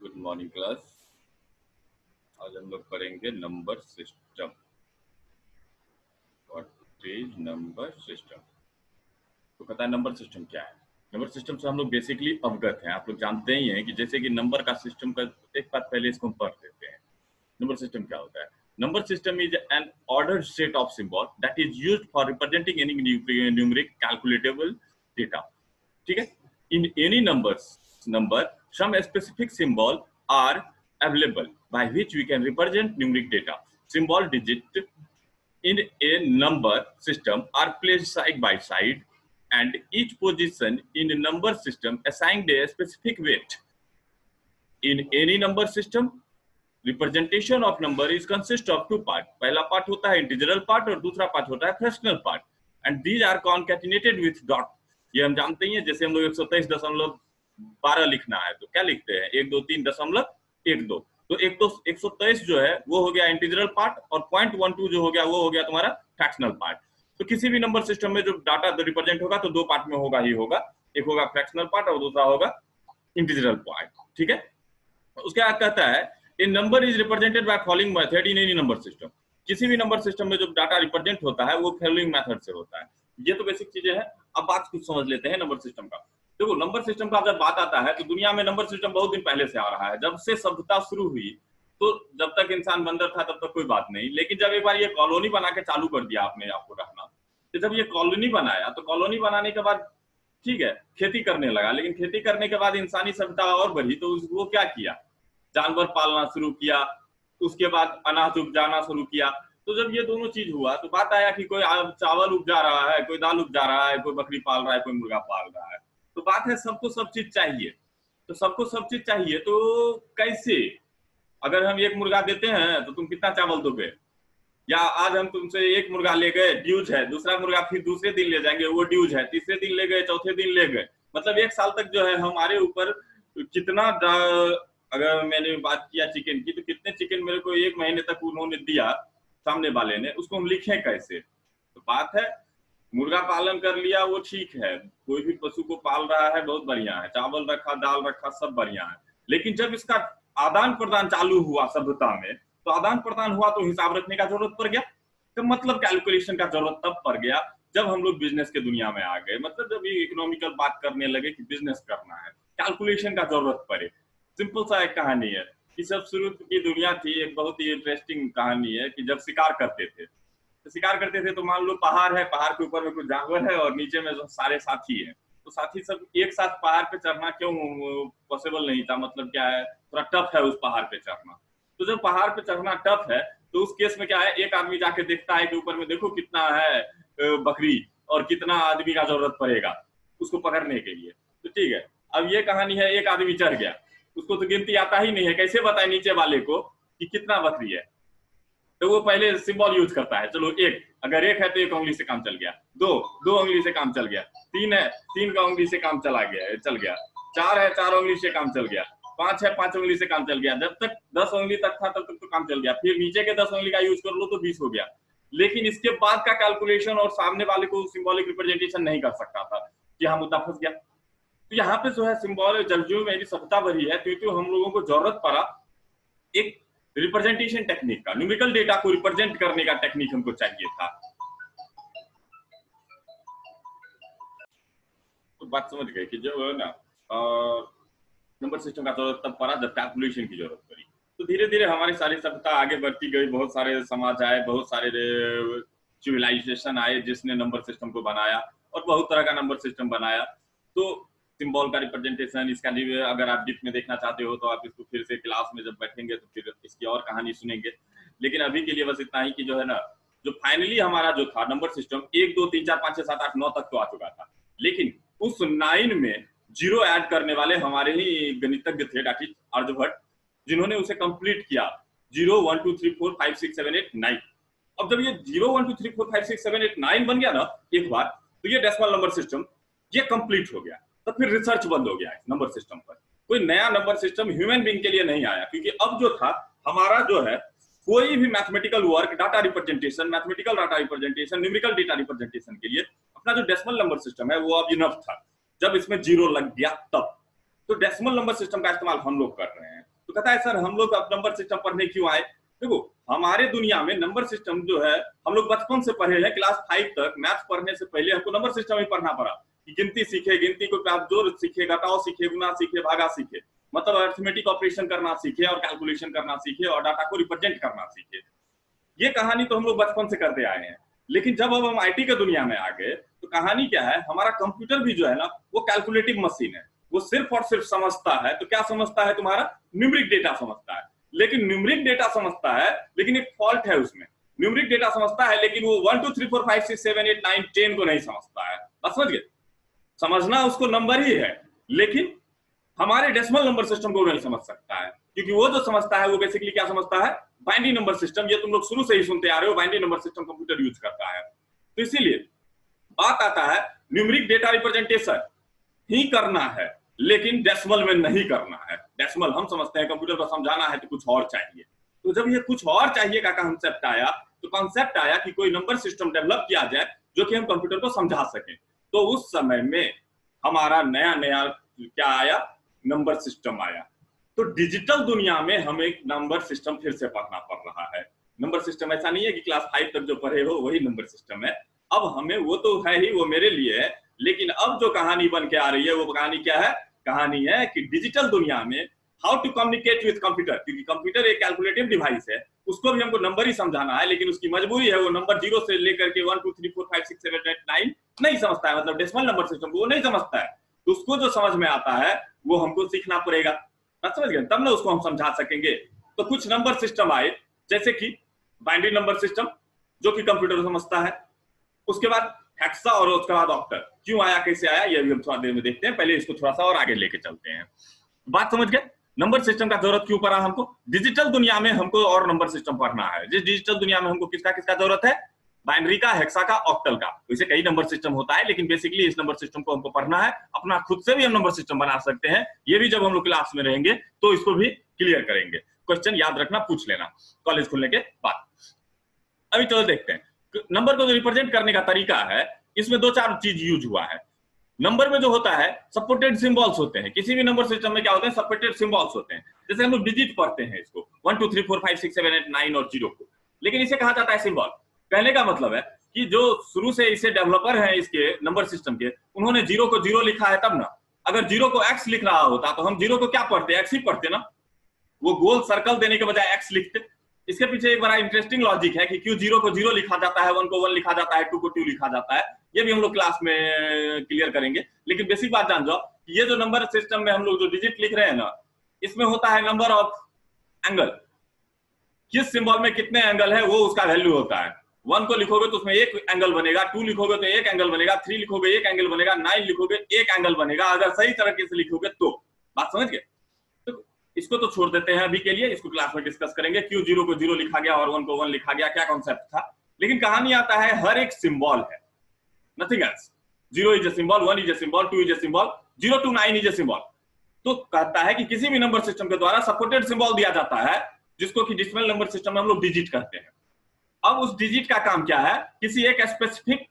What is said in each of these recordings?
Good morning class. आज हम लोग करेंगे number system. What is number system? तो पता है नंबर सिस्टम क्या है? नंबर सिस्टम से हम लोग बेसिकली अवगत हैं। आप लोग जानते ही हैं कि जैसे कि नंबर का सिस्टम का एक बात पहले इसको हम पढ़ लेते हैं। नंबर सिस्टम क्या होता है? Number system is an ordered set of symbol that is used for representing any numeric calculatable data. ठीक है। In any number some specific symbol are available by which we can represent numeric data. Symbol digit in a number system are placed side by side and each position in a number system assigned a specific weight. In any number system representation of number is consist of two part. पहला part होता है integral part और दूसरा part होता है fractional part and these are concatenated with dot. ये हम जानते ही हैं। जैसे हम लोग 123.12 लिखना है तो क्या लिखते हैं 123.12। तो 123 जो है वो हो गया इंटीजरल पार्ट और 0.12 जो हो गया वो हो गया तुम्हारा फ्रैक्शनल पार्ट। तो किसी भी नंबर सिस्टम में जो डाटा रिप्रेजेंट होगा तो दो पार्ट में होगा ही होगा। एक होगा फ्रैक्शनल पार्ट और दूसरा होगा इंटीजरल पार्ट। ठीक है। उसके बाद कहता है in number is represented by following method in any number system. किसी भी नंबर सिस्टम में जो डाटा रिप्रेजेंट होता है वो फॉलोइंग मेथड से होता है। ये तो बेसिक चीजें हैं। अब बात कुछ समझ लेते हैं नंबर सिस्टम का। देखो नंबर सिस्टम का जब बात आता है तो दुनिया में नंबर सिस्टम बहुत दिन पहले से आ रहा है। जब से सभ्यता शुरू हुई तो जब तक इंसान बंदर था तब तक कोई बात नहीं, लेकिन जब एक बार ये कॉलोनी बना के चालू कर दिया आपने आपको रखना, तो जब ये कॉलोनी बनाया तो कॉलोनी बनाने के बाद ठीक है खेती करने लगा, लेकिन खेती करने के बाद इंसानी सभ्यता और बढ़ी तो वो क्या किया, जानवर पालना शुरू किया, उसके बाद अनाज उपजाना शुरू किया। तो जब ये दोनों चीज हुआ तो बात आया कि कोई चावल उपजा रहा है, कोई दाल उपजा रहा है, कोई बकरी पाल रहा है, कोई मुर्गा पाल रहा है। तो बात है सबको सब चीज चाहिए। तो सबको सब चीज चाहिए तो कैसे? अगर हम एक मुर्गा देते हैं तो तुम कितना चावल दोगे? या आज हम तुमसे एक मुर्गा ले गए, ड्यूज है, दूसरा मुर्गा फिर दूसरे दिन ले जाएंगे, वो ड्यूज है, तीसरे दिन ले गए, चौथे दिन ले गए, मतलब एक साल तक जो है हमारे ऊपर कितना। अगर मैंने बात किया चिकन की तो कितने चिकन मेरे को एक महीने तक उन्होंने दिया सामने वाले ने, उसको हम लिखे कैसे? तो बात है मुर्गा पालन कर लिया वो ठीक है, कोई भी पशु को पाल रहा है बहुत बढ़िया है, चावल रखा दाल रखा सब बढ़िया है, लेकिन जब इसका आदान प्रदान चालू हुआ सभ्यता में तो आदान प्रदान हुआ तो हिसाब रखने का जरूरत पड़ गया। तो मतलब कैलकुलेशन का जरूरत तब पड़ गया जब हम लोग बिजनेस के दुनिया में आ गए। मतलब जब ये इकोनॉमिकल बात करने लगे कि बिजनेस करना है, कैलकुलेशन का जरूरत पड़े। सिंपल सा एक कहानी है कि सब शुरू की दुनिया थी। एक बहुत ही इंटरेस्टिंग कहानी है कि जब शिकार करते थे तो शिकार करते थे तो मान लो पहाड़ है, पहाड़ के ऊपर में कुछ जानवर है और नीचे में सारे साथी है। तो साथी सब एक साथ पहाड़ पे चढ़ना क्यों पॉसिबल नहीं था, मतलब क्या है थोड़ा टफ है उस पहाड़ पे चढ़ना। तो जब पहाड़ पे चढ़ना टफ है तो उस केस में क्या है, एक आदमी जाके देखता है कि ऊपर में देखो कितना है बकरी और कितना आदमी का जरूरत पड़ेगा उसको पकड़ने के लिए। तो ठीक है, अब ये कहानी है एक आदमी चढ़ गया, उसको तो गिनती आता ही नहीं है, कैसे बताए नीचे वाले को कि कितना बकरी है? तो वो पहले सिंबल यूज करता है। चलो एक, अगर एक है तो एक उंगली से काम चल गया, दो उंगली से काम चल गया, तीन है तीन का उंगली से काम चला गया चल गया, चार है चार उंगली से काम चल गया, पांच है पांच उंगली से काम चल गया, जब तक 10 उंगली तक था तब तक तो काम चल गया, फिर नीचे के 10 उंगली का यूज कर लो तो 20 हो गया। लेकिन इसके बाद का कैलकुलेशन और सामने वाले को सिंबॉलिक रिप्रेजेंटेशन नहीं कर सकता था कि हम मुद्दा फंस गया। तो यहाँ पे जो है सिंबल जब जो मेरी सभ्यता बढ़ी है तो हम लोगों को जरूरत पड़ा एक रिप्रेजेंटेशन टेक्निक का, न्यूमेरिकल डेटा को रिप्रेजेंट करने का टेक्निक हमको चाहिए था। तो बात समझ गए कि जो है ना नंबर सिस्टम का जरूरत तब पड़ा जब कैलकुलेशन की जरूरत पड़ी। तो धीरे धीरे हमारी सारी सभ्यता आगे बढ़ती गई, बहुत सारे समाज आए, बहुत सारे सिविलाइजेशन आए जिसने नंबर सिस्टम को बनाया और बहुत तरह का नंबर सिस्टम बनाया। तो सिंबल का रिप्रेजेंटेशन इसका अगर आप डिप में देखना चाहते हो तो आप इसको फिर से क्लास में जब बैठेंगे तो फिर इसकी और कहानी सुनेंगे। लेकिन अभी के लिए बस इतना ही कि जो है ना, जो फाइनली हमारा जो था नंबर सिस्टम 1 2 3 4 5 6 7 8 9 तक तो आ चुका था, लेकिन उस 9 में जीरो ऐड करने वाले हमारे ही गणितज्ञ थे डॉक्टर आर्यभट्ट, जिन्होंने उसे कंप्लीट किया 0 1 2 3 4 5 6 7 8 9। अब जब ये 0 1 2 3 4 5 6 7 8 9 बन गया ना एक बार, तो ये डेसिमल नंबर सिस्टम ये कंप्लीट हो गया। तो फिर रिसर्च बंद हो गया नंबर सिस्टम पर। कोई नया नंबर सिस्टम ह्यूमन बीइंग के लिए नहीं आया, क्योंकि अब जो था हमारा जो है कोई भी mathematical work, data representation, mathematical data representation, numerical data representation के लिए अपना जो डेसिमल नंबर सिस्टम है वो अब इनफ था। जब इसमें जीरो लग गया तब तो डेसिमल नंबर सिस्टम का इस्तेमाल हम लोग कर रहे हैं। तो कहता है सर हम लोग अब नंबर सिस्टम पढ़ने क्यों आए। देखो हमारे दुनिया में नंबर सिस्टम जो है हम लोग बचपन से पढ़े हैं, क्लास 5 तक मैथ्स पढ़ने से पहले हमको नंबर सिस्टम ही पढ़ना पड़ा कि गिनती सीखे, गिनती को आप जोड़ सीखे, घटाओ सीखे, गुना सीखे, भागा सीखे, मतलब अरिथमेटिक ऑपरेशन करना सीखे और कैलकुलेशन करना सीखे और डाटा को रिप्रेजेंट करना सीखे। ये कहानी तो हम लोग बचपन से करते आए हैं। लेकिन जब अब हम आईटी के दुनिया में आ गए तो कहानी क्या है, हमारा कंप्यूटर भी जो है ना वो कैलकुलेटिव मशीन है। वो सिर्फ और सिर्फ समझता है, तो क्या समझता है, तुम्हारा न्यूमेरिक डेटा समझता है। लेकिन न्यूमेरिक डेटा समझता है लेकिन एक फॉल्ट है उसमें। न्यूमेरिक डेटा समझता है लेकिन वो 1 2 3 4 5 6 7 8 9 10 को नहीं समझता है। बस समझ गए, समझना उसको नंबर ही है, लेकिन हमारे डेसिमल नंबर सिस्टम को नहीं समझ सकता है, क्योंकि वो जो समझता है वो बेसिकली क्या समझता है, बाइनरी नंबर सिस्टम। ये तुम लोग शुरू से ही सुनते आ रहे हो, binary number system computer use करता है। तो इसीलिए बात आता है न्यूमेरिक डेटा रिप्रेजेंटेशन ही करना है लेकिन डेसिमल में नहीं करना है। डेसिमल हम समझते हैं, कंप्यूटर को समझाना है तो कुछ और चाहिए। तो जब ये कुछ और चाहिए का कॉन्सेप्ट आया तो कॉन्सेप्ट आया कि कोई नंबर सिस्टम डेवलप किया जाए जो कि हम कंप्यूटर को समझा सके। तो उस समय में हमारा नया नया क्या आया, नंबर सिस्टम आया। तो डिजिटल दुनिया में हमें नंबर सिस्टम फिर से पढ़ना पड़ रहा है। नंबर सिस्टम ऐसा नहीं है कि क्लास 5 तक जो पढ़े हो वही नंबर सिस्टम है। अब हमें वो तो है ही, वो मेरे लिए है, लेकिन अब जो कहानी बन के आ रही है वो कहानी क्या है, कहानी है कि डिजिटल दुनिया में how to communicate with computer. क्योंकि कंप्यूटर एक कैलकुलेटिव डिवाइस है, उसको भी हमको नंबर ही समझाना है, लेकिन उसकी मजबूरी है वो नंबर 0 से लेकर के 1 2 3 4 5 6 7 8 9 नहीं समझता है, मतलब डेसिमल नंबर सिस्टम को वो नहीं समझता है। तो उसको जो समझ में आता है वो हमको सीखना पड़ेगा, समझ गए, तब ना उसको हम समझा सकेंगे। तो कुछ नंबर सिस्टम आए जैसे कि बाइनरी नंबर सिस्टम जो कि कंप्यूटर समझता है, उसके बाद हेक्सा और उसके बाद ऑक्टल। क्यों आया, कैसे आया, ये भी हम थोड़ा देर में देखते हैं। पहले इसको थोड़ा सा और आगे लेके चलते हैं। बात समझ गए, नंबर सिस्टम का जरूरत क्यों पड़ा हमको। डिजिटल दुनिया में हमको और नंबर सिस्टम पढ़ना है। जिस डिजिटल दुनिया में हमको किसका किसका जरूरत है, बाइनरी का, हेक्सा का, ऑक्टल का। वैसे कई नंबर सिस्टम होता है लेकिन बेसिकली इस नंबर सिस्टम को हमको पढ़ना है। अपना खुद से भी हम नंबर सिस्टम बना सकते हैं, ये भी जब हम लोग क्लास में रहेंगे तो इसको भी क्लियर करेंगे। क्वेश्चन याद रखना, पूछ लेना कॉलेज खुलने के बाद। अभी चलो देखते हैं नंबर को जो रिप्रेजेंट करने का तरीका है, इसमें 2-4 चीज यूज हुआ है। नंबर में जो होता है सपोर्टेड सिंबल्स होते हैं। किसी भी नंबर सिस्टम में क्या होते हैं, सपोर्टेड सिंबल्स होते हैं। जैसे हम लोग डिजिट पढ़ते हैं इसको 1 2 3 4 5 6 7 8 9 और 0 को, लेकिन इसे कहा जाता है सिंबल। कहने का मतलब है कि जो शुरू से इसे डेवलपर हैं इसके नंबर सिस्टम के, उन्होंने 0 को 0 लिखा है तब ना। अगर 0 को x लिख रहा होता तो हम 0 को क्या पढ़ते, x ही पढ़ते ना। वो गोल सर्कल देने के बजाय x लिखते। इसके पीछे एक बड़ा इंटरेस्टिंग लॉजिक है कि क्यों 0 को 0 लिखा जाता है, 1 को 1 लिखा जाता है, 2 को 2 लिखा जाता है। ये भी हम लोग क्लास में क्लियर करेंगे। लेकिन बेसिक बात जान जाओ, ये जो नंबर सिस्टम में हम लोग जो डिजिट लिख रहे हैं ना, इसमें होता है नंबर ऑफ एंगल। किस सिंबल में कितने एंगल है वो उसका वैल्यू होता है। 1 को लिखोगे तो उसमें 1 एंगल बनेगा, 2 लिखोगे तो 1 एंगल बनेगा, 3 लिखोगे 1 एंगल बनेगा, 9 लिखोगे 1 एंगल बनेगा, अगर सही तरीके से लिखोगे तो। बात समझ गए। तो इसको तो छोड़ देते हैं अभी के लिए, इसको क्लास में डिस्कस करेंगे क्यों 0 को 0 लिखा गया और 1 को 1 लिखा गया, क्या कॉन्सेप्ट था। लेकिन कहानी आता है हर एक सिंबल है, nothing else. 0 is a symbol, 1 is a symbol, 2 is a symbol, 0 to 9 is a symbol. तो कहता है कि किसी भी नंबर सिस्टम के द्वारा सपोर्टेड सिंबल दिया जाता है जिसको कि डेसिमल नंबर सिस्टम में हम लोग डिजिट कहते हैं। अब उस डिजिट का काम क्या है, किसी एक स्पेसिफिक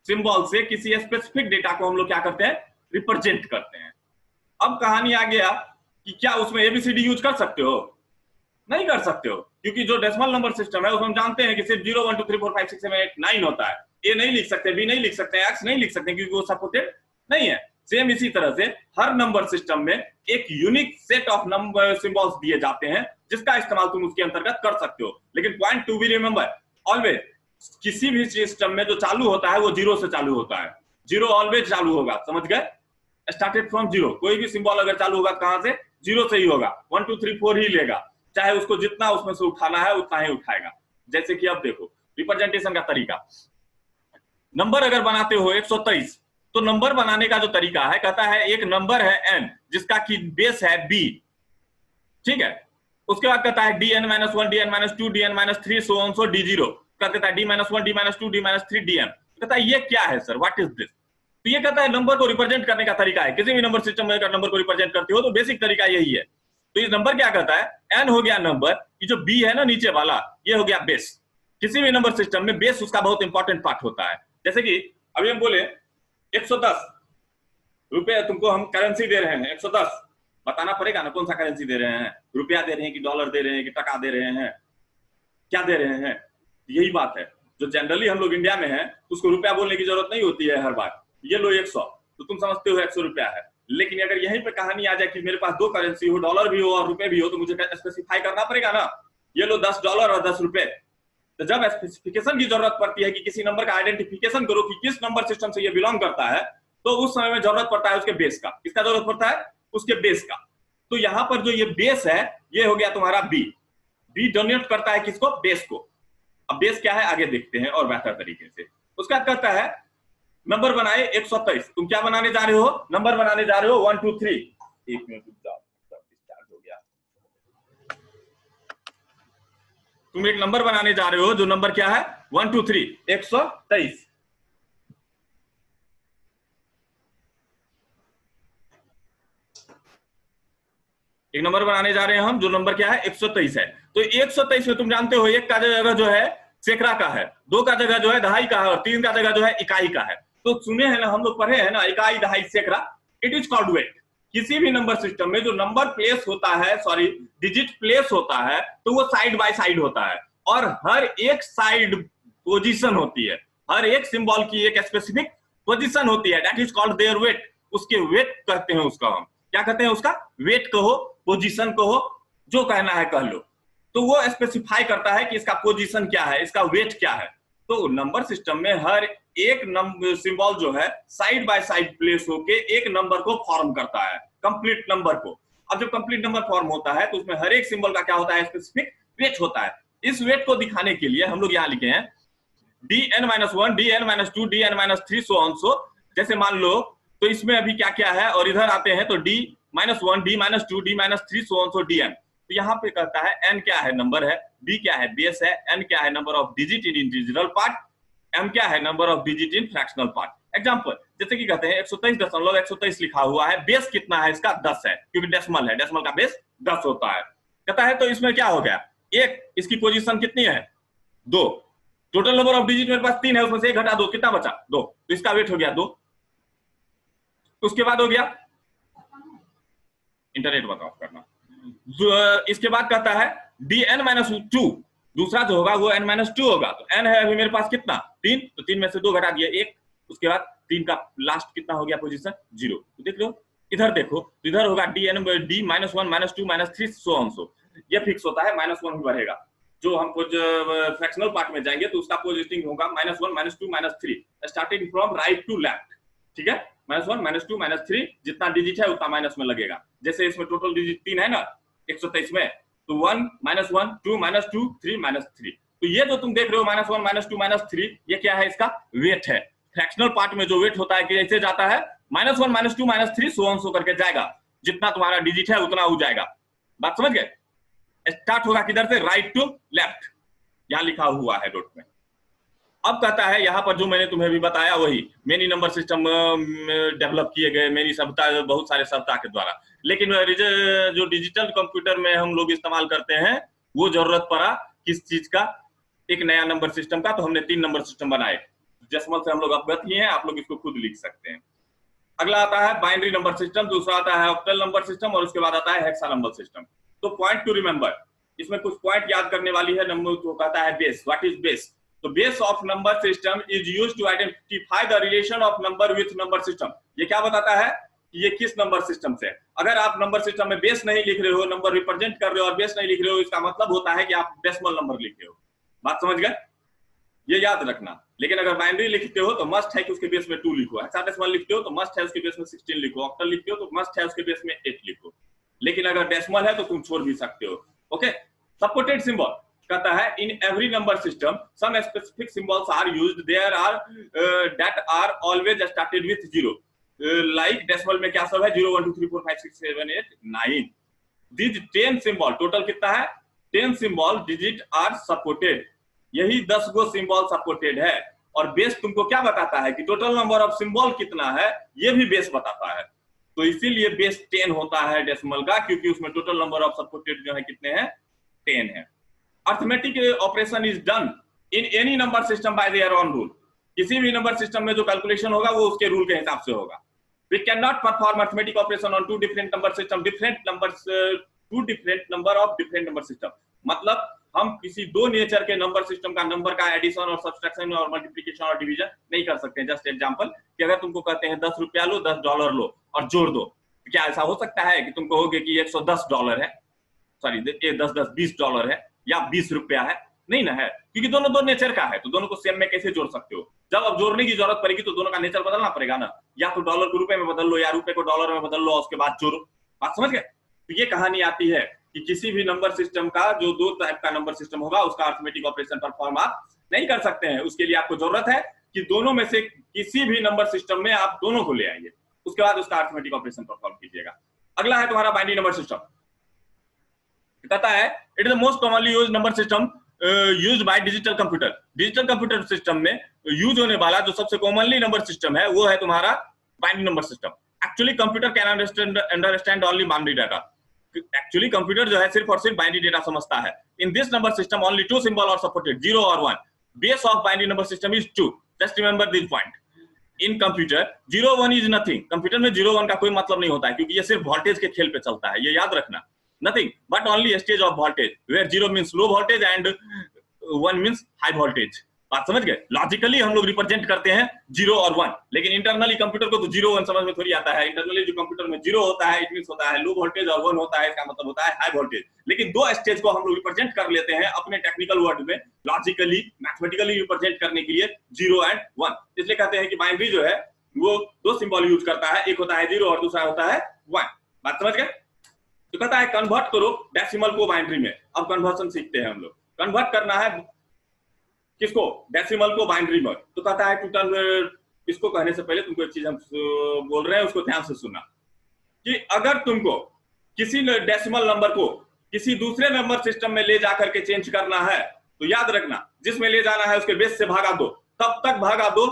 सिंबल से किसी स्पेसिफिक डेटा को हम लोग क्या करते हैं, रिप्रेजेंट करते हैं। अब कहानी आ गया कि क्या उसमें एबीसीडी यूज कर सकते हो, नहीं कर सकते हो, क्योंकि जो डेसिमल नंबर सिस्टम है उसमें हम जानते हैं कि सिर्फ 0 1 2 3 4 5 6 7 8 9 होता है। ए नहीं लिख सकते, बी नहीं लिख सकते, एक्स नहीं लिख सकते, क्योंकि वो सपोर्टेड नहीं है। सेम इसी तरह से हर नंबर सिस्टम में एक unique set of number symbols दिए जाते हैं जिसका इस्तेमाल तुम उसके अंतर्गत कर सकते हो। लेकिन point to be remember, always किसी भी सिस्टम में जो चालू होता है वो 0 से चालू होता है। 0 ऑलवेज चालू होगा, समझ गए, स्टार्टेड फ्रॉम 0। कोई भी सिंबल अगर चालू होगा कहां से, 0 से ही होगा। 1 2 3 4 ही लेगा, चाहे उसको जितना उसमें से उठाना है उतना ही उठाएगा। जैसे कि अब देखो रिप्रेजेंटेशन का तरीका, नंबर अगर बनाते हो 123, तो नंबर बनाने का जो तरीका है, कहता है एक नंबर है n जिसका की बेस है b, ठीक है। उसके बाद कहता है dn - 1 dn - 2 dn - 3 so on so d0, कहता है d - 1 d - 2 d - 3 dm। कहता है ये क्या है सर, व्हाट इज दिस। तो ये कहता है नंबर को रिप्रेजेंट करने का तरीका है। किसी भी नंबर सिस्टम में अगर नंबर को रिप्रेजेंट करते हो तो बेसिक तरीका यही है। तो ये नंबर क्या कहता है, n हो गया नंबर, ये जो b है ना नीचे वाला, ये हो गया बेस। किसी भी नंबर सिस्टम में बेस उसका बहुत इंपॉर्टेंट पार्ट होता है। जैसे कि अभी हम बोले 110 रुपए तुमको हम करेंसी दे रहे हैं 110, बताना पड़ेगा ना कौन सा करेंसी दे रहे हैं, रुपया दे रहे हैं कि डॉलर दे रहे हैं कि टका दे रहे हैं, क्या दे रहे हैं। यही बात है, जो जनरली हम लोग इंडिया में है उसको रुपया बोलने की जरूरत नहीं होती है हर बार। ये लो 100, तो तुम समझते हो 100 रुपया है, लेकिन अगर यहीं पे कहानी आ जाए कि मेरे पास दो करेंसी हो, डॉलर भी हो और रुपए भी हो, तो मुझे स्पेसिफाई करना पड़ेगा ना, ये लो 10 डॉलर और 10 रुपए। तो जब स्पेसिफिकेशन की जरूरत पड़ती है कि किसी नंबर का आइडेंटिफिकेशन करो कि किस नंबर सिस्टम से ये बिलोंग करता है, तो उस समय में जरूरत पड़ता है उसके बेस का। किसका जरूरत पड़ता है? उसके बेस का। तो यहां पर जो ये बेस है ये हो गया तुम्हारा बी। बी डोनेट करता है किसको? बेस को। अब बेस क्या है आगे देखते हैं और बेहतर तरीके से। उसका कहता है नंबर बनाए 123। तुम क्या बनाने जा रहे हो? नंबर बनाने जा रहे हो 1 2 3। एक मिनट रुक जाओ, डिस्चार्ज हो गया। तुम एक नंबर बनाने जा रहे हो, जो नंबर क्या है? 1 2 3 123। एक नंबर बनाने जा रहे हैं हम, जो नंबर क्या है? 123 है। तो 123 में तुम जानते हो एक का जगह जो है सैकड़ा का है, दो का जगह जो है दहाई का है, और तीन का जगह जो है इकाई का है। तो सुने हैं ना, हम लोग पढ़े हैं ना, इकाई दहाई सैकड़ा। It is called weight. किसी भी नंबर सिस्टम में जो नंबर प्लेस होता है, सॉरी डिजिट प्लेस होता है, तो वो साइड बाय साइड होता है, और हर एक साइड पोजीशन होती है। हर एक सिंबल की एक स्पेसिफिक पोजीशन होती है, that is called their weight. उसके वेट कहते हैं उसका। हम क्या कहते हैं उसका? वेट कहो, पोजीशन कहो, जो कहना है कह लो। तो वो स्पेसिफाई करता है कि इसका पोजीशन क्या है, इसका वेट क्या है। तो नंबर सिस्टम में हर एक नंबर सिंबल जो है साइड बाय साइड प्लेस होके एक नंबर को फॉर्म करता है, कंप्लीट नंबर को। अब जब कंप्लीट नंबर फॉर्म होता है तो उसमें हर एक सिंबल का क्या होता है? स्पेसिफिक वेट होता है। इस वेट को दिखाने के लिए हम लोग यहाँ लिखे हैं dn-1, dn-2, dn-3 so on so. जैसे मान लो, तो इसमें अभी क्या क्या है, और इधर आते हैं तो d-1, d-2, d-3 so on so dn। तो यहाँ पे कहता है n क्या है? नंबर है। d क्या है? बेस है। n क्या है? Number of digit in integral part. m क्या है? Number of digit in fractional part. Example जैसे कि कहते हैं 123.123 लिखा हुआ है, बेस कितना है इसका? 10 है, क्योंकि डेसिमल है, डेसिमल का बेस 10 होता है। कहता है तो इसमें क्या हो गया? एक, इसकी पोजीशन कितनी है? 2। टोटल नंबर ऑफ डिजिट मेरे पास 3 है, उसमें से 1 घटा 2, कितना बचा? 2। तो इसका वेट हो गया 2। उसके बाद हो गया, इंटरनेट बताओ करना। इसके बाद कहता है dn-2, दूसरा जो होगा वो n-2 होगा। तो n है अभी मेरे पास कितना? 3। तो 3 में से 2 घटा दिया 1। उसके बाद 3 का लास्ट कितना हो गया पोजीशन? 0। तो देख लो, इधर देखो, तो इधर होगा d-1, -2, -3 सो ऑन सो। ये फिक्स होता है, -1 भी बढ़ेगा। जो हम फ्रैक्शनल पार्ट में जाएंगे तो उसका पोजीशनिंग होगा -1, -2, -3, starting from right to left. ठीक है, -1, -2, -3, जितना डिजिट है उतना माइनस में लगेगा। जैसे इसमें टोटल डिजिट 3 है ना 123 में, तो 1, -1, 2, -2, 3, -3। तो ये जो तुम देख रहे हो -1, -2, -3, ये क्या है? इसका वेट है। फ्रैक्शनल पार्ट में जो वेट होता है कि ऐसे जाता है -1, -2, -3 सो ऑन सो करके जाएगा, जितना तुम्हारा डिजिट है उतना हो जाएगा। बात समझ गए? स्टार्ट होगा किधर से? राइट टू लेफ्ट, यहां लिखा हुआ है डॉट में। अब कहता है यहाँ पर जो मैंने तुम्हें भी बताया वही, मेनी नंबर सिस्टम डेवलप किए गए, मेनी सभ्यता, बहुत सारे सभ्यता के द्वारा। लेकिन जो डिजिटल कंप्यूटर में हम लोग इस्तेमाल करते हैं, वो जरूरत पड़ा किस चीज का? एक नया नंबर सिस्टम का। तो हमने 3 नंबर सिस्टम बनाए। डेसिमल से हम लोग अवगत ही हैं, आप लोग इसको खुद लिख सकते हैं। अगला आता है बाइनरी नंबर सिस्टम, दूसरा आता है ऑक्टल नंबर सिस्टम, और उसके बाद आता है हेक्साडेसिमल सिस्टम। तो पॉइंट टू रिमेंबर, इसमें कुछ पॉइंट याद करने वाली है। नंबर को कहता है बेस। What is base? तो base of number system is used to identify the relation of number with number system. ये क्या बताता है कि ये किस नंबर सिस्टम से। अगर आप नंबर सिस्टम में बेस नहीं लिख रहे हो, नंबर रिप्रेजेंट कर रहे हो और बेस नहीं लिख रहे हो, इसका मतलब होता है कि आप डेसिमल नंबर लिख रहे हो। बात समझ गए? ये याद रखना। लेकिन अगर बाइनरी लिखते हो तो मस्ट है कि उसके बेस में 2 लिखो। हेक्साडेसिमल लिखते हो तो मस्ट है उसके बेस में 16 लिखो। ऑक्टल लिखते हो तो मस्ट है उसके बेस में 8 लिखो। लेकिन अगर डेसिमल है तो तुम छोड़ भी सकते हो। ओके। सपोर्टेड सिंबल कहता है in every number system some specific symbols are used there are that are always started with 0। Like decimal में क्या सब है? 0 1 2 3 4 5 6 7 8 9। दिस 10 सिंबल, टोटल कितना है? 10 सिंबल डिजिट आर सपोर्टेड। यही 10 गो सिंबल सपोर्टेड है। और बेस तुमको क्या बताता है कि टोटल नंबर ऑफ सिंबल कितना है, ये भी बेस बताता है। तो इसीलिए बेस 10 होता है डेसिमल का, क्योंकि उसमें टोटल नंबर ऑफ सपोर्टेड जो है कितने हैं? 10 है। Arithmetic operation is done in any number system by their own rule. किसी भी नंबर सिस्टम में जो कैलकुलेशन होगा वो उसके रूल के हिसाब से होगा। We cannot perform arithmetic operation on two different number system, different numbers, two different number of different number system. मतलब हम किसी दो नेचर के नंबर सिस्टम का नंबर का एडिशन और सब्सट्रैक्शन और मल्टीप्लिकेशन और डिवीजन नहीं कर सकते। जस्ट एग्जांपल कि अगर तुमको कहते हैं 10 रुपया लो, $10 लो और जोड़ दो, तो क्या ऐसा हो सकता है कि तुम कहोगे कि $110 है, सॉरी $20 है या 20 रुपया है? नहीं ना है, क्योंकि दोनों दो नेचर का है, तो दोनों को सेम में कैसे जोड़ सकते हो? जब अब जोड़ने की जरूरत पड़ेगी तो दोनों का नेचर बदलना पड़ेगा ना, या तो डॉलर को रुपए में बदल लो या रुपए को डॉलर में बदल लो, उसके बाद जोड़ो। बात समझ गए? तो ये कहानी आती है कि किसी भी नंबर सिस्टम का जो दो टाइप का नंबर सिस्टम होगा उसका अरिथमेटिक ऑपरेशन परफॉर्म आप नहीं कर सकते हैं। उसके लिए आपको जरूरत है कि दोनों में से किसी भी नंबर सिस्टम में आप दोनों को ले आइए, उसके बाद उसका अरिथमेटिक ऑपरेशन परफॉर्म कीजिएगा। अगला है तुम्हारा बाइनरी नंबर सिस्टम। कहता है it is the most commonly used number system used by digital computer. Digital computer system में यूज होने वाला जो सबसे कॉमनली नंबर सिस्टम है वो है तुम्हारा binary number system. Actually computer can understand only binary data. Actually computer जो है सिर्फ और सिर्फ बाइनरी डेटा समझता है। In this number system only two symbol are supported, 0 और 1। Base of binary number system is 2। Just remember this point. In computer 0 1 is nothing. Computer में 0 1 का कोई मतलब नहीं होता है, क्योंकि ये सिर्फ वोल्टेज के खेल पे चलता है, ये याद रखना। Nothing but only a stage of voltage where 0 means low voltage and 1 means high voltage। बात समझ गए? लॉजिकली हम लोग रिप्रेजेंट करते हैं 0 और 1, लेकिन इंटरनली कंप्यूटर को तो 0 1 समझ में थोड़ी आता है। इंटरनली जो कंप्यूटर में 0 होता है इट मींस होता है लो वोल्टेज, और 1 होता है इसका मतलब होता है हाई वोल्टेज। लेकिन दो स्टेज को हम लोग रिप्रेजेंट कर लेते हैं अपने टेक्निकल वर्ड में, लॉजिकली मैथमेटिकली रिप्रेजेंट करने के लिए 0 एंड 1। इसलिए कहते हैं कि बाइनरी जो है वो दो सिंबल यूज करता है, एक होता है 0 और दूसरा होता है 1। बात समझ गए? तो कहता है कन्वर्ट करो डेसिमल को बाइनरी में। अब कन्वर्जन सीखते हैं हम लोग। कन्वर्ट करना है किसको? डेसिमल को बाइनरी में। तो कहता है टू टर्न, इसको कहने से पहले तुमको एक चीज हम बोल रहे हैं उसको ध्यान से सुनना, कि अगर तुमको किसी डेसिमल नंबर को किसी दूसरे नंबर सिस्टम में ले जाकर के चेंज करना है तो याद रखना जिसमें ले जाना है उसके बेस से भागा दो। तब तक भागा दो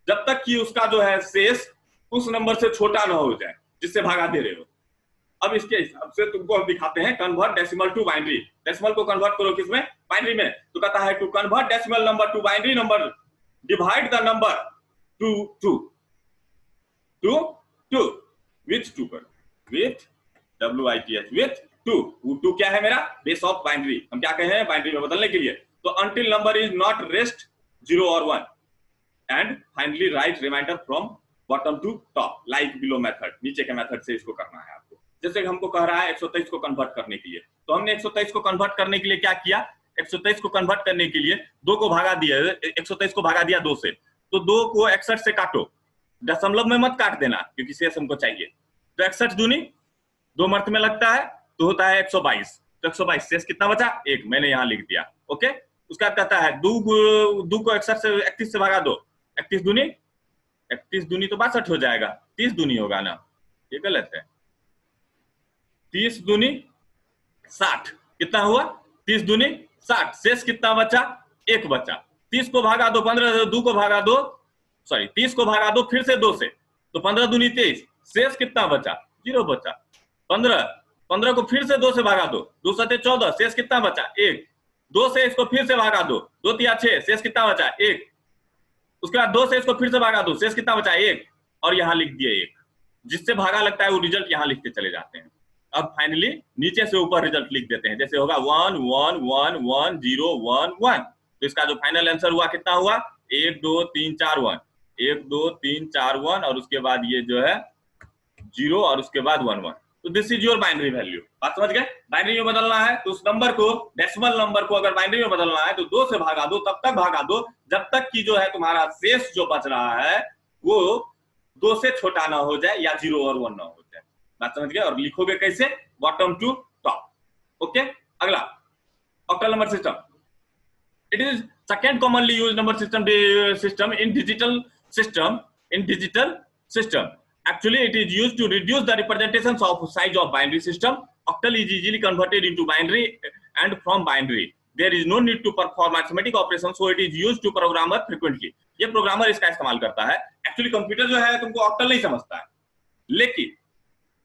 जब तक कि उसका जो है शेष उस नंबर से छोटा ना हो जाए जिससे भागा दे रहे हो। अब इसके हिसाब से तुमको हम दिखाते हैं convert decimal to binary. Decimal को कन्वर्ट करो किसमें? बाइनरी में। तो कहता है to convert decimal number to binary number divide the number two two two two with two कर विथ WITH विथ टू क्या है? मेरा बेस ऑफ बाइनरी। हम क्या कहे हैं बाइनरी में बदलने के लिए? तो until number is not rest 0 और 1 and finally write remainder from bottom to top like below method. नीचे के मेथड से इसको करना है आपको। जैसे हमको कह रहा है 123 को कन्वर्ट करने के लिए, तो हमने 123 को कन्वर्ट करने के लिए क्या किया? 123 को कन्वर्ट करने के लिए 2 को भागा दिया, 123 को भागा दिया 2 से, तो 2 को 61 से काटो। दशमलव में मत काट देना क्योंकि शेष हमको चाहिए। तो 61 दूनी 2 मर्थ में लगता है तो होता है 122। तो 122 शेष कितना बचा? 1। मैंने यहाँ लिख दिया। ओके। उसका कहता है 2 को 61 से 31 से भागा दो। 31 दूनी तो 62 हो जाएगा। 30 दूनी होगा ना, ये गलत है। 30 दूनी 60 कितना हुआ? 30 दूनी 60। शेष कितना बचा? 1 बचा। 30 को भागा दो 15, 2 को भागा दो, सॉरी 30 को भागा दो फिर से 2 से, तो 15 दूनी 23। शेष कितना बचा? 0 बचा। 15 को फिर से 2 से भागा दो, 2 7 14। शेष कितना बचा? 1। 2 से इसको फिर से भागा दो, 2 3 6। शेष कितना बचा? 1। उसके बाद 2 से इसको फिर से भागा दो, शेष कितना बचा? 1। और यहाँ लिख दिए 1। जिससे भागा लगता है वो रिजल्ट यहाँ लिखते चले जाते हैं। अब फाइनली नीचे से ऊपर रिजल्ट लिख देते हैं। जैसे होगा 1 1 1 1 0 1 1। तो इसका जो फाइनल आंसर हुआ कितना हुआ? 1 2 3 4 1, 1 2 3 4 1, और उसके बाद ये जो है 0 और उसके बाद 1 1। तो this is your binary value. बात समझ गए? बाइनरी में बदलना है तो उस नंबर को, डेसिमल नंबर को अगर बाइनरी में बदलना है तो 2 से भागा दो, तब तक भागा दो जब तक कि जो है तुम्हारा शेष जो बच रहा है वो 2 से छोटा ना हो जाए या 0 और 1 ना हो जाए। बात समझ गए? और लिखोगे कैसे? Bottom to top. ओके। अगला octal number system. It is second commonly used number system in digital system. Actually, it is used to reduce the representations of size of binary system. Octal is easily converted into binary, and from binary there is no need to perform arithmetic operations, so it is used to programmer frequently. ये programmer इसका इस्तेमाल करता है। Actually computer जो है तुमको octal नहीं समझता है, लेकिन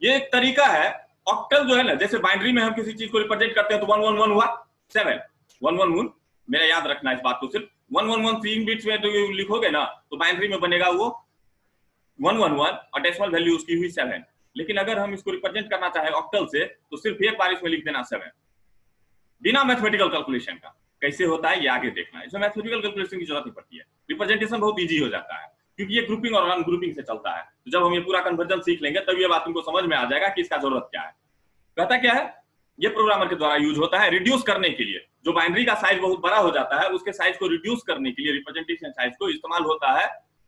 ये एक तरीका है। ऑक्टल जो है ना, जैसे बाइनरी में हम किसी चीज को रिप्रेजेंट करते हैं तो 1 1 1 हुआ 7, 1 1 1। मेरा याद रखना इस बात को, सिर्फ 1 1 1 3 बिट्स में तो लिखोगे ना तो बाइनरी में बनेगा वो 111 और डेसिमल वैल्यू उसकी हुई 7। लेकिन अगर हम इसको रिप्रेजेंट करना चाहे ऑक्टल से तो सिर्फ एक बार इसमें लिख देना 7 बिना मैथमेटिकल कैलकुलेशन का। कैसे होता है ये आगे देखना है, इसमें मैथमेटिकल कैलकुलेशन की जरूरत नहीं पड़ती है, रिप्रेजेंटेशन बहुत इजी हो जाता है क्योंकि ये ग्रुपिंग और अनग्रुपिंग से चलता है। तो जब हम ये पूरा कन्वर्जन सीख लेंगे तब ये बात तुमको समझ में आ जाएगा कि इसका जरूरत क्या है। कहता क्या है, ये प्रोग्रामर के द्वारा यूज होता है रिड्यूस करने के लिए। जो बाइनरी का साइज बहुत बड़ा हो जाता है उसके साइज को रिड्यूस करने के लिए रिप्रेजेंटेशन साइज को इस्तेमाल होता है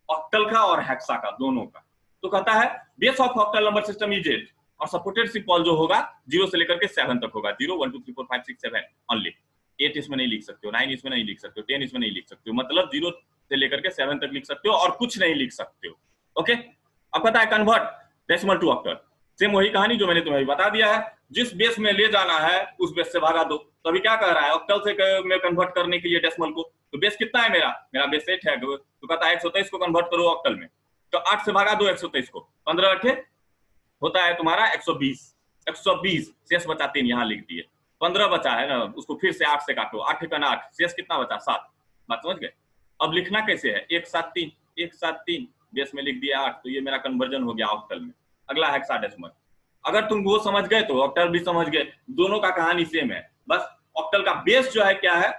ऑक्टल का और हेक्सा का, दोनों का। तो कहता है base of octal number system is 8 और सपोर्टेड सिंबल जो होगा 0 से लेकर के 7 तक होगा। 0 1 2 3 4 5 6 7 ओनली। 8 इसमें नहीं लिख सकते हो, 9 इसमें नहीं लिख सकते हो, 10 इसमें नहीं लिख सकते हो, मतलब 0 से लेकर के 7 तक लिख सकते हो और कुछ नहीं लिख सकते हो। ओके, अब कहता है convert decimal to octal. Same वही कहानी जो मैंने तुम्हें बता दिया है, जिस बेस में ले जाना है उस बेस से भागा दो। तो अभी क्या कह रहा है, ऑक्टल से में कन्वर्ट करने के लिए डेसिमल को, तो बेस कितना है मेरा बेस 8 है। तो कहता है 123 को कन्वर्ट करो ऑक्टल में, तो 8 से भागा दो 123 को, 15 8 होता है तुम्हारा 120। 120 शेष बचा 3, यहाँ लिख दिए। 15 बचा है ना, उसको फिर से 8 से काटो, 8 का 8, शेष कितना बचा 7। बात समझ गए। अब लिखना कैसे है, 173 173 बेस में लिख दिया 8, तो ये मेरा कन्वर्जन हो गया ऑक्टल में। अगला हेक्साडेसिमल। अगर तुम वो समझ गए तो ऑक्टल भी समझ गए, दोनों का कहानी सेम है। बस ऑक्टल का बेस जो है क्या है,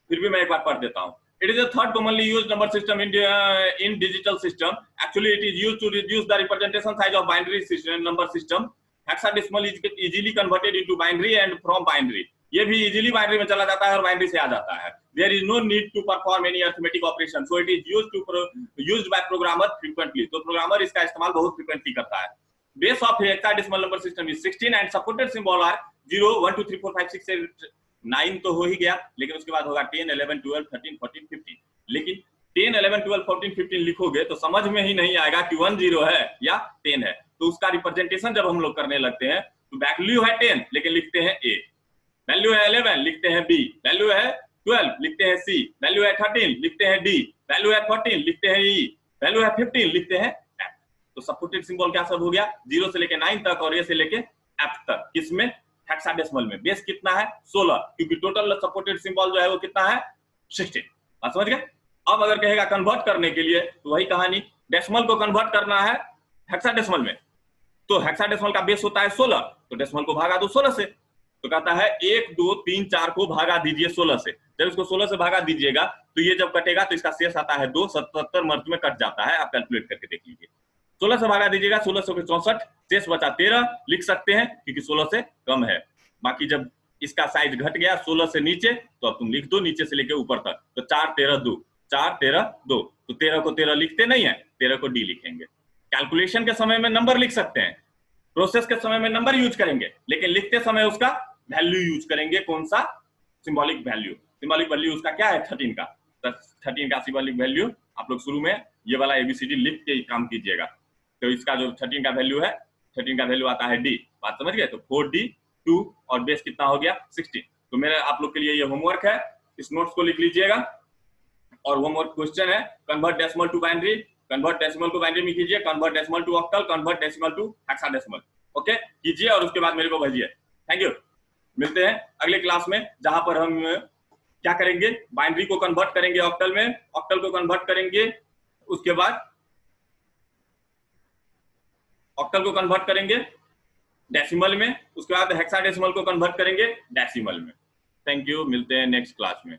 फिर भी मैं एक बार पढ़ देता हूँ। It is a third commonly used number system in digital system. Actually, it is used to reduce the representation size of binary system, number system. Hexadecimal is easily converted into binary and from binary. ये भी easily binary में चला जाता है और binary से आ जाता है। There is no need to perform any arithmetic operation, so it is used by programmer frequently. तो प्रोग्रामर इसका इस्तेमाल बहुत फ्रीक्वेंटली करता है। Base of hexadecimal number system is 16 and supported symbol are 0 1 2 3 4 5 6 7 9 तो हो ही गया, लेकिन उसके बाद होगा 10 11 12 13 14 15। लेकिन 10 11 12 14 15 लिखोगे तो समझ में ही नहीं आएगा कि 1 0 है या 10 है। तो उसका रिप्रेजेंटेशन जब हम लोग करने लगते हैं तो वैल्यू है 10 लेकिन लिखते हैं ए, वैल्यू है 11 लिखते हैं बी, वैल्यू है 12 लिखते हैं सी, वैल्यू है 13 लिखते हैं डी, वैल्यू है 14 लिखते हैं ई, वैल्यू है 15 लिखते हैं एफ। तो सपोर्टेड सिंबल क्या सब हो गया, 0 से लेके 9 तक और ए से लेके एफ तक। किसमें, हेक्साडेसिमल में। बेस कितना है 16, क्योंकि टोटल सपोर्टेड सिंबल जो है वो कितना है 16। बात समझ गए। अब अगर कहेगा कन्वर्ट करने के लिए तो वही कहानी, डेसिमल को कन्वर्ट करना है हेक्साडेसिमल में, तो हेक्साडेसिमल का बेस होता है 16, तो डेसिमल को भागा दो 16 से। तो कहता है 1 2 3 4 को भागा दीजिए 16 से। जब इसको 16 से भागा दीजिएगा तो ये जब कटेगा तो इसका शेष आता है 2, 77 मर्ज में कट जाता है। आप कैलकुलेट करके देख लीजिए। 16 से भागा दीजिएगा, 16 से 64, शेष बचा 13 लिख सकते हैं क्योंकि 16 से कम है। बाकी जब इसका साइज घट गया 16 से नीचे तो अब तुम लिख दो नीचे से लेके ऊपर तक। तो 4 13 2, 4 13 2, तो 13 को 13 लिखते नहीं है, 13 को डी लिखेंगे। कैलकुलेशन के समय में नंबर लिख सकते हैं, प्रोसेस के समय में नंबर यूज करेंगे, लेकिन लिखते समय उसका वैल्यू यूज करेंगे। कौन सा, सिंबॉलिक वैल्यू। सिंबॉलिक वैल्यू उसका क्या है 13 का। 13 का सिंबॉलिक वैल्यू आप लोग शुरू में ये वाला एबीसीडी लिख के काम कीजिएगा। तो इसका जो 13 का वैल्यू है, 13 का वैल्यू आता है डी। बात समझ गए। तो 4D 2 और बेस कितना हो गया 16। तो मेरे आप लोग के लिए ये होमवर्क है, इस नोट्स को लिख लीजिएगा। और होमवर्क क्वेश्चन है convert decimal to binary, convert decimal को बाइनरी में कीजिए, convert decimal to octal, convert decimal to hexadecimal. Okay कीजिए और उसके बाद मेरे को भेजिए। Thank you. मिलते हैं अगले क्लास में जहां पर हम क्या करेंगे, बाइनरी को कन्वर्ट करेंगे ऑक्टल में, ऑक्टल को कन्वर्ट करेंगे, उसके बाद ऑक्टल को कन्वर्ट करेंगे डेसिमल में, उसके बाद हेक्साडेसिमल को कन्वर्ट करेंगे डेसिमल में। थैंक यू, मिलते हैं नेक्स्ट क्लास में।